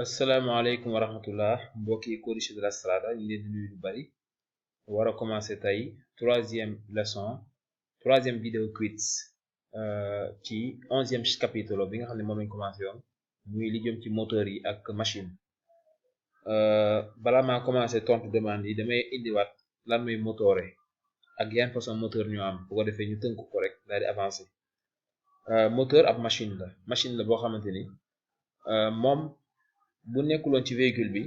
asalaamaaleykum wa rahmatullah mbokki codice de la strada ñu leen di nuyu lu bari war a commencer tey troisième leçon troisième vidéo quiz ci 11e chapitre bi nga xam ne moom lañ commencé yoon muy li jëm ci moteur yi ak machine balaa maa commencé tontu demande yi damay indiwaat lan mooy moteur ak yan façon moteur ñu am bu ko defee ñu tënk ko rek daal di avancer moteur ab machine la boo xamante ni moom bu nekkuloon ci véhicule bi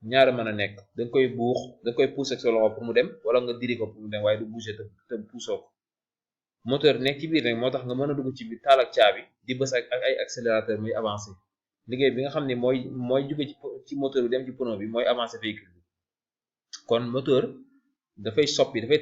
ñaara mën a nekk danga koy buux danga koy pousser ak sa loxo pour mu dem wala nga diri ko pour mu dem waaye du bouger te puusoo ko moteur nekk ci biir rek moo tax nga mën a dugg ci biir taal ak caabi di bës ak ay accélérateur muy avancer liggéey bi nga xam ne mooy jóge ci moteur bi dem ci pneu bi mooy avancer véhicule bi kon moteur dafay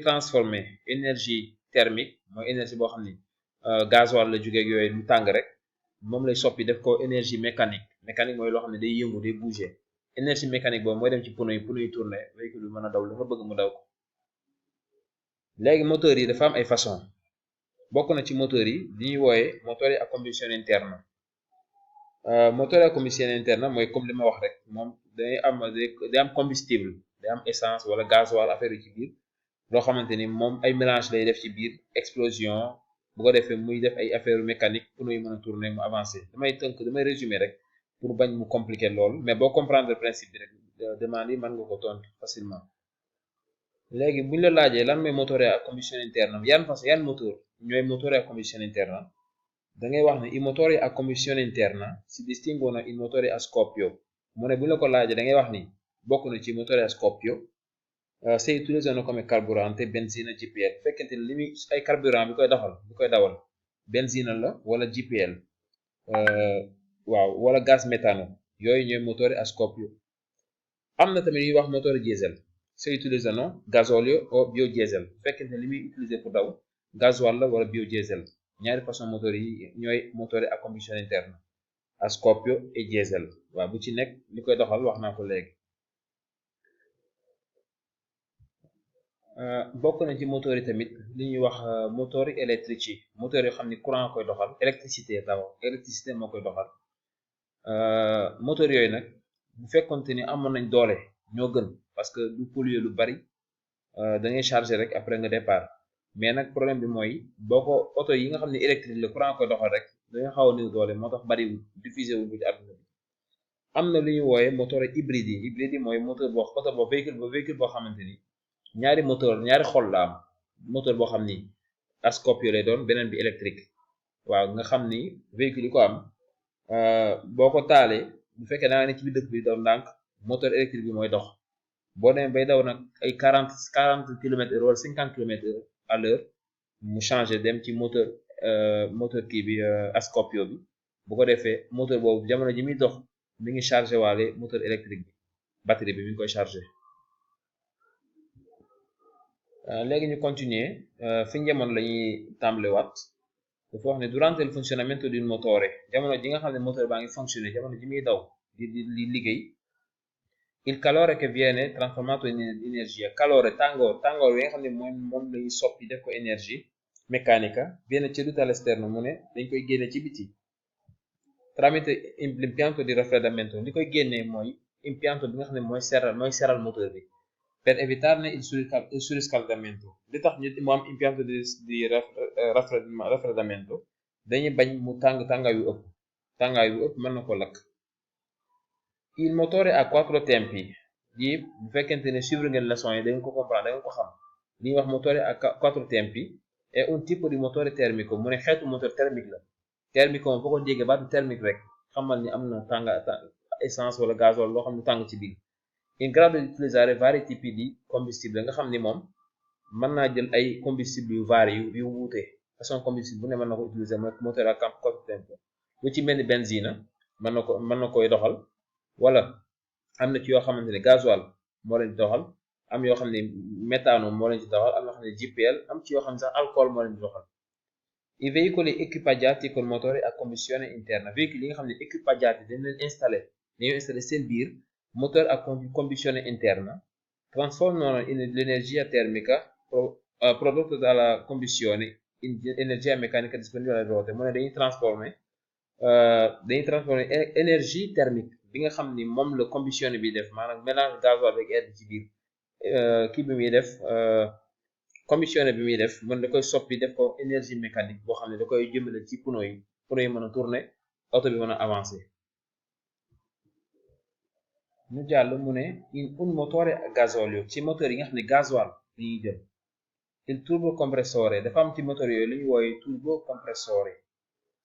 transformer énergie thermique mooy énergie boo xam ni gasoil la jóge ak yooyu mu tàng rek moom lay soppi def ko énergie mécanique mooy loo xam ne day yëngu day bouger énergie mécanique boobu mooy dem ci pneu yi tourné véhicule bi mën a daw li nga bëgg mu daw ko léegi moteur yi dafa am ay façon bokk na ci moteur yi li ñuy wooyee moteur yi à combustion interne moteur à combustion interne mooy comme li ma wax rek moom day am combustible day am essence wala gasoil affaire yi ci biir loo xamante ni moom ay mélange lay def ci biir explosion bu ko defee muy def ay affaire mécanique pneu yi mën a tourner mu avancer damay résumer rek pour bañ mu compliquer loolu mais boo comprendre principe bi rek demande yi mën nga ko tontu facilement léegi buñ la laajee lan mooy moteur à combustion interne yan moteur ñooy moteur à combustion interne da ngay wax ne i motori a combustione interna si distinguono in motori a scoppio mu ne bu la ko laajee da ngay wax ni bokk na ci motori a scoppio se utilizzano come carburante benzina GPL fekkente ne li muy ay carburant bi koy dawal benzina la wala GPL waaw wala gaz méthano yooyu ñooy motori a scoppio am na tamit ñuy wax motori diesel se utilizzano gasolio o biodiesel fekkente ne li muy utiliser pour daw gasoil la wala biodiesel ñaari façon moteur yi ñooy moteur à combustion interne à scoppio et diesel waaw bu ci nekk li koy doxal wax naa ko léegi bokk na ci moteur yi tamit li ñuy wax motori électrici moteur yoo xam ni courant koy doxal électricité moo koy doxal moteur yooyu nag bu fekkonte ni amoon nañ doole ñoo gën parce que du polluer lu bari da ngay charger rek après nga départ mais nag problème bi mooy boo ko oto yi nga xam ne électrique la courant koy doxal rek dañu xaw a néew doole moo tax bariwul diffusé wuñ ko ci àdduna bi am na lu ñuy wooye moteur hybride yi mooy moteur véhicule boo xamante ni ñaari xol la am moteur boo xam ni à scoppio lay doon beneen bi électrique waaw nga xam ni véhicule yi ko am boo ko taalee bu fekkee da nga ne ci biir dëkk bi daw ndànk moteur électrique bi mooy dox boo demee bay daw nag ay 40 kilomètres heure wala 50 kilomètres heure à l'heure mu changé dem ci moteur kii bi à scoppio bi bu ko defee moteur boobu jamono ji muy dox mi ngi chargé waale moteur électrique bi batterie bi mi ngi koy chargé léegi ñu continuer fi njamono la ñuy tàmbalewaat dafa wax ne durante il funzionamento di un motore jamono ji nga xam ne moteur baa ngi fonctionné jamono ji muy daw di liggéey il calore che viene trasformato in energia calore tàngoor wi nga xam ne moom lañuy soppi def ko énergie meccanica viene ceduta all'esterno mu ne dañ koy génne ci biti tramite l'impianto di raffreddamento li koy génnee mooy impianto bi nga xam ne mooy seral moteur bi per evitarne il surriscaldamento li tax ñu mu am impianto di raffreddamento dañuy bañ mu tàngaay yu ëpp mën na ko lakk il motore ha 4 tempi yi bu fekkente ne suivre ngeen leçon yi da ngeen ko comprendre da ngeen ko xam li ñuy wax motore a 4 tempi è un tipo di motore termico mu ne xeetu moteur thermique la thermique moom foo ko déggee baatu thermique rek xamal ni am na essence wala gasoil loo xam ne tàng ci biir in grado di utilizzare vari tipi di combustibile nga xam ni moom mën naa jël ay combustible yu vari yu wuute façon combustible bu ne mën na ko utiliser mooy moteur à 4 tempi lu ci mel ni benzine mën na koy doxal wala am na ci yoo xamante ne gasoil moo leen di doxal am yoo xam ne méthano moo leen di doxal am yoo xam ne GPL am ci yoo xam ne sax alcool moo leen di doxal i veicoli equipaggiati col motore a combustione interna véhicule yi nga xam ne equipaggiati dañoo installé seen biir moteur a combustione interna trasformano l'energia termica prodotta dalla combustione in energia meccanica disponibile alle ruote mu ne dañuy transformer énergie thermique bi nga xam ni moom la combustion bi def maanaam mélange gasoil avec air bi ci biir kii bi muy def combustion bi muy def mën da koy soppi def ko énergie mécanique boo xam ne da koy jëmale ci pneu yi mën a tourner oto bi mën a avancer. ñu jàll mu ne un motore a gasolio ci moteur yi nga xam ne gasoil li ñuy jël il turbocompressore dafa am ci moteur yooyu li ñu wooye turbocompressore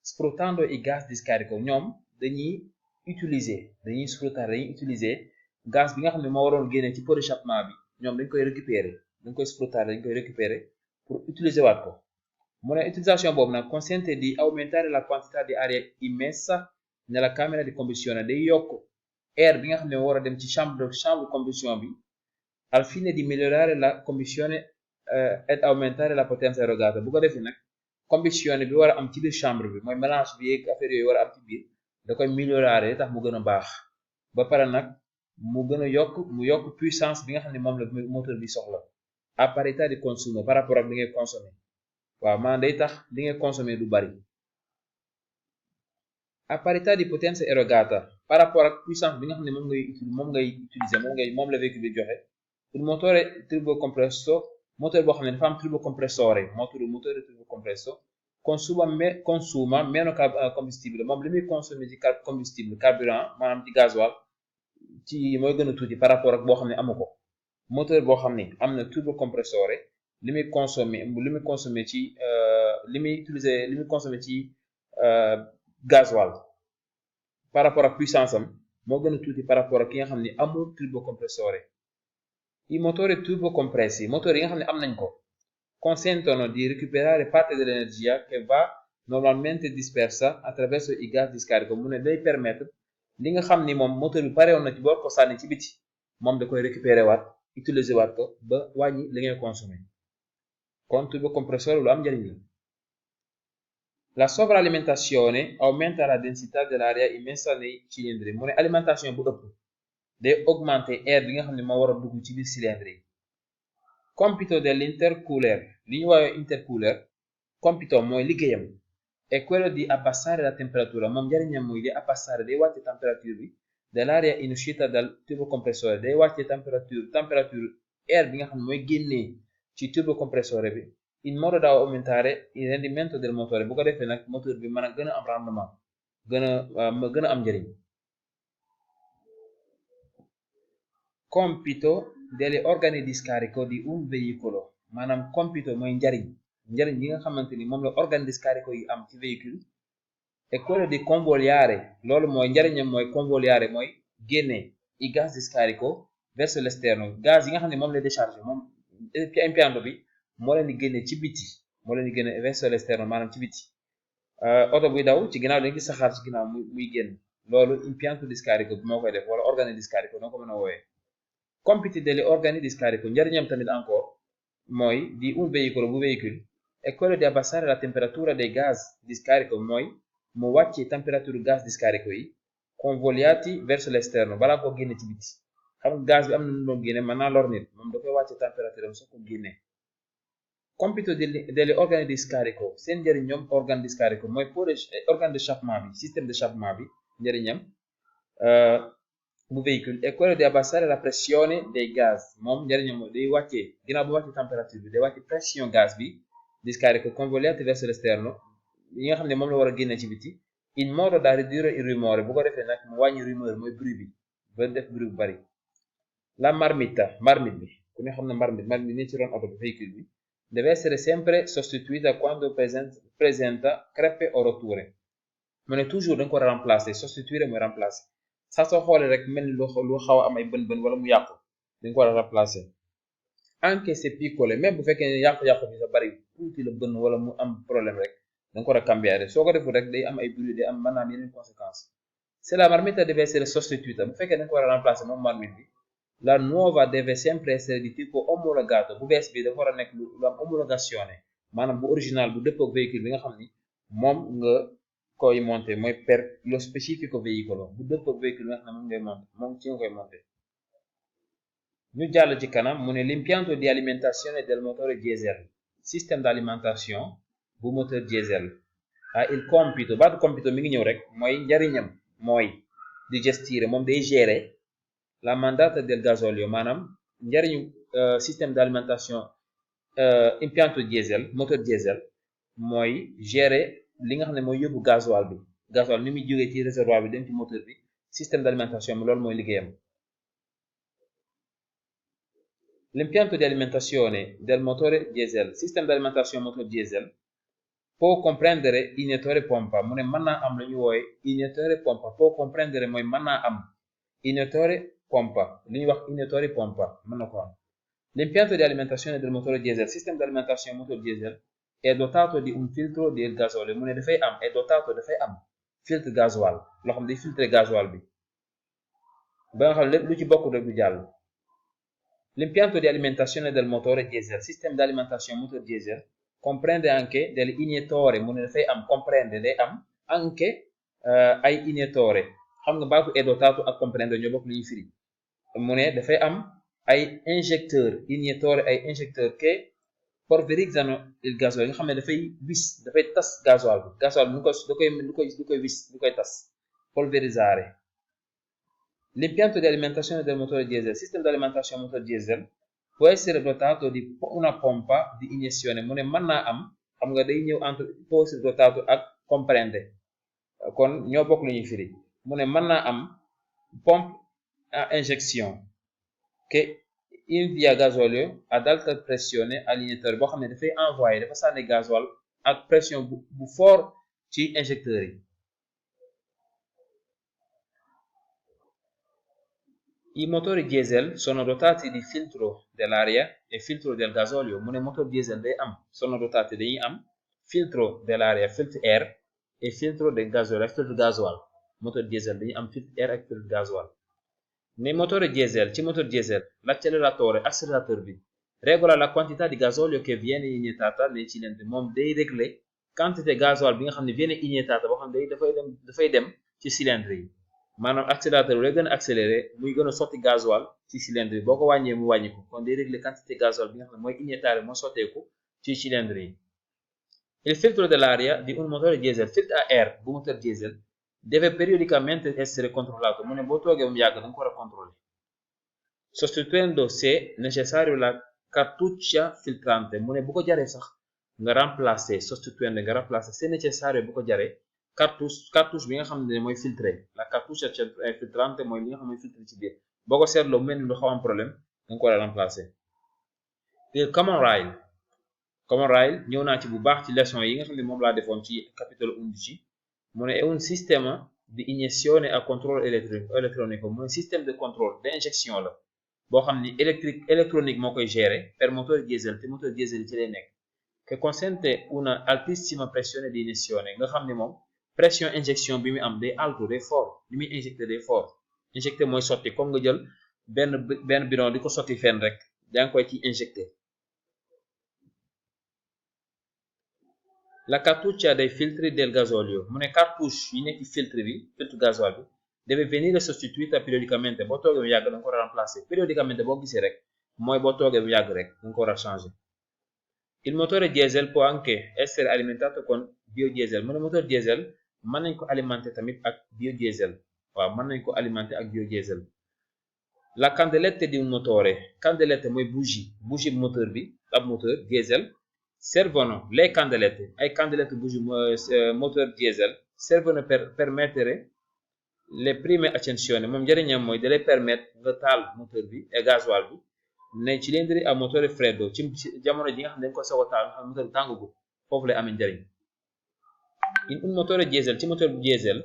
sfruttando i gas di scarico ñoom dañuy utiliser gaz bi nga xam ne moo waroon génne ci pot d'échappement bi ñoom dañ koy récupérer pour utiliser waat ko mu ne utilisation boobu nag consente di aumentare la quantità di aria immessa nella camera di combustione day yokk air bi nga xam ne war a dem ci chambre combustion bi al fine di migliorare la combustione ed aumentare la potenza erogata bu ko defee nag combustion bi war a am ci biir chambre bi mooy mélange bi yeeg affaire yooyu war a am ci biir da koy améliorer tax mu gën a baax ba pare nag mu gën a yokk puissance bi nga xam ne moom la moteur bi soxla à parità di consumo par rapport ak li ngay consommer waaw maanaam day tax li ngay consommer du bari à parità di potenza erogata par rapport ak puissance bi nga xam ne moom la véhicule bi joxe un motore turbocompresso moteur boo xam ne dafa am turbocompressore motore turbocompresso consuma meno combustibile moom li muy consommer ci combustible carburant maanaam ci gasoil ci mooy gën a tuuti par rapport ak boo xam ne amu ko moteur boo xam ne am na turbocompressore li muy consommer ci gasoil par rapport ak puissance am moo gën a tuuti par rapport ak ki nga xam ne amul turbocompressore i motori turbocompressi motori yi nga xam ne am nañ ko consentono di recuperare parte dell'energia che va normalmente dispersa attraverso i gas di scarico mu ne day permettre li nga xam ni moom moteur bi pare woon na ci boo ko sànni ci biti moom da koy récupérer waat utiliser waat ko ba wàññi li ngay consommer kon turbocompressore lu am njëriñ la la sovralimentazione aumenta la densità dell'aria immessa nei cilindri mu ne alimentation bu ëpp day augmenter air bi nga xam ne moo war a dugg ci biir cylindre yi compito dell'intercooler li ñu woowee intercooler compito mooy liggéeyam è quello di abbassare la temperatura moom njariñam mooy di abbassare day wàcce temperature bi dell'aria in uscita dal turbocompressore day wàcce temperature air bi nga xam ne mooy génnee ci turbocompressore bi in modo da aumentare il rendimento del motore bu ko defee nag moteur bi mën a gën a am rendement gën a am njëriñ compito degli organi di scarico di un veicolo maanaam compito mooy njariñ yi nga xamante ni moom la organe di scarico yi am ci véhicule è quello di convogliare loolu mooy njariñam mooy convogliare mooy génne i gas di scarico verso l'esterno gaz yi nga xam ne moom la décharger moom ci impianto bi moo leen di génne ci biti moo leen di génne verso l'esterno maanaam ci biti oto buy daw ci ginnaaw dañu gis saxaar ci ginnaaw muy génn loolu impianto di scarico bi moo koy def wala organe di scarico noo ko mën a woowee compiti degli organi di scarico njariñam tamit encore mooy di un veicolo bu véhicule è quello di abbassare la temperatura dei gas di scarico mooy mu wàcce temperature gas di scarico yi convogliati verso l'esterno balaa ko génne ci biti xam nga gaz bi am na nu doon génne mën naa lor nit moom da koy wàcce température am soo ko génne compito degli organi di scarico seen njëriñ ñoom organe di scarico mooy organe d'échappement bi système d'échappement bi njëriñam bu véhicule è quello di abbassare la pressione dei gas moom njëriñam day wàccee ginnaaw bu wàccee température bi day wàcce pression gaz bi di scarico convogliati verso l'esterno yi nga xam ne moom la war a génne ci biti in modo da ridurre il rumore bu ko defee nag mu wàññi rumeur mooy bruit bi ba def bruit bu bari la marmite bi ku ne xam ne marmite ni ci ron oto bi véhicule bi deve essere sempre sostituita quando presenta crepe o rotture mu ne toujours da nga ko war a remplacer sostituire mooy remplacer sax soo xoolee rek mel ni lu xaw a am ay bën wala mu yàqu da nga ko war a remplacer anche se piccole même bu fekkee ne yàqu-yàqu bi sa bari tuuti la bën wala mu am problème rek da nga ko war a cambiare soo ko deful rek day am ay bruit day am maanaam yeneen conséquences se la marmita deve essere sostituita bu fekkee da nga ko war a remplacer moom marmite bi la nuova deve sempre essere di tipo omologato bu bees bi dafa war a nekk lu am homologazione maanaam bu original bu dëppoo véhicule bi nga xam ni moom nga koy monter mooy per lo specifico veicolo bu dëppoo véhicule bi nga xam ne moom ngay monter moom ci nga koy monter ñu jàll ci kanam mu ne l'impianto di alimentazione del motore diesel système d'alimentation bu moteur diesel il compito baatu compito mi ngi ñëw rek mooy njariñam mooy di gestire moom day gérer la mandata del gasolio maanaam njariñu système d'alimentation impianto diesel moteur diesel mooy gérer li nga xam ne mooy yóbbu gasoil bi gasoil ni muy jógee ci réservoir bi dem ci moteur bi système d'alimentation bi loolu mooy liggéeyam. L'impianto di alimentazione del motore diesel système d'alimentation moteur diesel può comprendere iniettore pompa mu ne mën naa am lu ñu woowe iniettore pompa può comprendere mooy mën naa am iniettore pompa li ñuy wax iniettore pompa mën na ko am. L'impianto di alimentazione del motore diesel système d'alimentazione moteur diesel è dotato di un filtro del gasolio mu ne dafay am filtre gasoil loo xam ne day filtre gasoil bi ba nga xam lépp lu ci bokkul rek du jàll. L'impianto di alimentazione del motore diesel système d'alimentazione moteur diesel comprende anche degli iniettori mu ne dafay am comprende day am anche ay iniettori xam nga baatu è dotato ak comprende ñoo bokk lu ñuy firi mu ne dafay am ay injecteur iniettori ay injecteur che polverizzano il gasoil nga xam ne dafay tas gasoil bi du koy tas polverizzare. L'impianto di alimentazione del motore diesel système d'alimentazione moteur diesel può essere dotato di una pompa di iniezione mu ne mën naa am xam nga day ñëw entre può essere dotato ak comprende kon ñoo bokk lu ñuy firi mu ne mën naa am pompe à injection che invia gasolio ad alta pressione all'iniettore boo xam ne dafay envoyer dafa sànni gasoil ak pression bu fort ci injecteurs yi. I motori diesel sono dotati di filtro dell'aria e filtro del gasolio mu ne motor diesel day am sono dotati dañuy am filtro dell'aria filtre air e filtro del gasolio ak filtre gasoil motor diesel dañuy am filtre air ak filtre gasoil. Nei motori diesel ci motor diesel l'acceleratore accélérateur bi regola la quantità di gasolio che viene iniettata nei cilindri moom day régler quantité gasoil bi nga xam ne viene iniettata boo xam ne dafay dem ci cylindre yi maanaam accélérateur bi lay gën a accéléré muy gën a sotti gasoil ci cylindre yi boo ko wàññee mu wàññi ko kon day régler quantité gasoil bi nga xam ne mooy iniettare moo sotteeku ci cylindre yi. Il filtro dell'aria di un motore diesel filtre à air bu moteur diesel deve periodicamente essere controllato mu ne boo toogee ba mu yàgg da nga ko war a contrôler sostituendo se necessario la cartuccia filtrante mu ne bu ko jaree sax nga remplacer sostituendo nga remplacer se necessario bu ko jaree cartouche bi nga xam ne mooy filtré la cartouche filtrante mooy li nga xam ne mooy filtré ci biir boo ko seetloo mel ni lu xaw am problème da nga ko war a remplacer. Il common rail ñëw naa ci bu baax ci leçon yi nga xam ne moom laa defoon ci capitolo 11 mu ne è un sistema di iniezione a controllo elettronico mu ne système de contrôle d'injection la boo xam ni électronique moo koy gérer per motori diesel te motori diesel ci lay nekk che consente una altissima pressione di iniezione nga xam ne moom pression injection bi mu am day alto day fort li muy injecté day fort injecté mooy sotti comme nga jël benn bidon di ko sotti fenn rek yaa ngi koy ci injecté. La cartuccia dei filtri del gasolio mu ne cartouche yi nekk ci filtre gasoil bi deve venire sostituita periodicamente boo toogee bu yàgg da nga ko war a remplacer periodicamente boo gisee rek mooy boo toogee bu yàgg rek da nga ko war a changer. Il motore diesel può anche essere alimentato con biodiesel mu ne moteur diesel mën nañ ko alimenter tamit ak biodiesel waaw mën nañ ko alimenter ak biodiesel. La candelette di un motore candelette mooy bougie moteur bi ab moteur diesel servono le candelette ay candelette bougie moteur diesel servono per permettere le prime accensioni moom njëriñam mooy dalay permettre nga taal moteur bi et gasoil bi nei cilindri a motore freddo ci jamono ji nga xam ne dañ ko soog a taal nga xam ne moteur bi tàngagu foofu lay amee njëriñ. In un motore diesel ci moteur diesel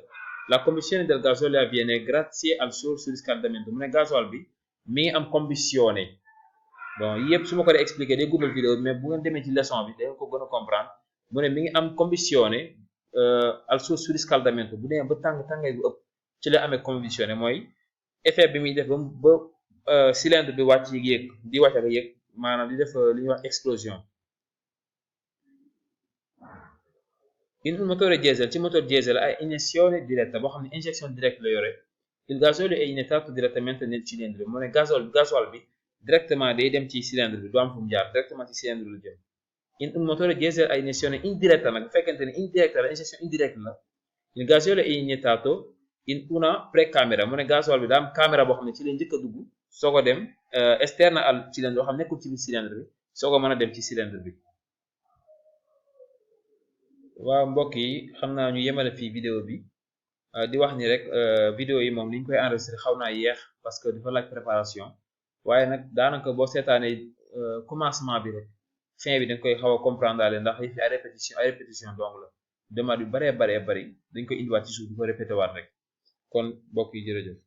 la combustione del gasolio avviene grazie al suo surriscaldamento mu ne gasoil bi mi ngi am combustion bon yëpp su ma ko dee expliqué day guddal vidéo bi mais bu ngeen demee ci leçon bi da ngeen ko gën a comprendre mu ne mi ngi am combustione al suo surriscaldamento bu demee ba tàngay bu ëpp ci la amee combustion mooy effet bi muy def ba cylindre bi wàcc yéeg di wàcc ak yéeg maanaam di def li ñuy wax explosion. In un motore diesel ci moteur diesel ay iniezione diretta boo xam ne injection directe la yore il gasolio è iniettato direttamente nel cilindro mu ne gasoil bi directement day dem ci cylindre bi du am fu mu jaar directement ci cylindre lu jëm. In un motore diesel a iniezione indiretta nag bu fekkente ne indiretta la injection indirecte la il gasolio è iniettato una pré-caméra mu ne gasoil bi daa am caméra boo xam ne ci lay njëkk a dugg soo ko dem externe al cylindre boo xam nekkul ci biir cylindre bi soo ko mën a dem ci cylindre bi. waaw mbokk yi xam naa ñu yemale fii vidéo bi di wax ni rek vidéo yi moom li ñu koy enregistré xaw naa yéex parce que dafa laaj préparation waaye nag daanaka boo seetaanee commencement bi rek fin bi dañ koy xaw a comprendre daal ndax yi fi ay répétition donc la demande yu baree bari dañ koy indiwaat ci suuf di ko répété waat rek kon mbokk yi jërëjëf.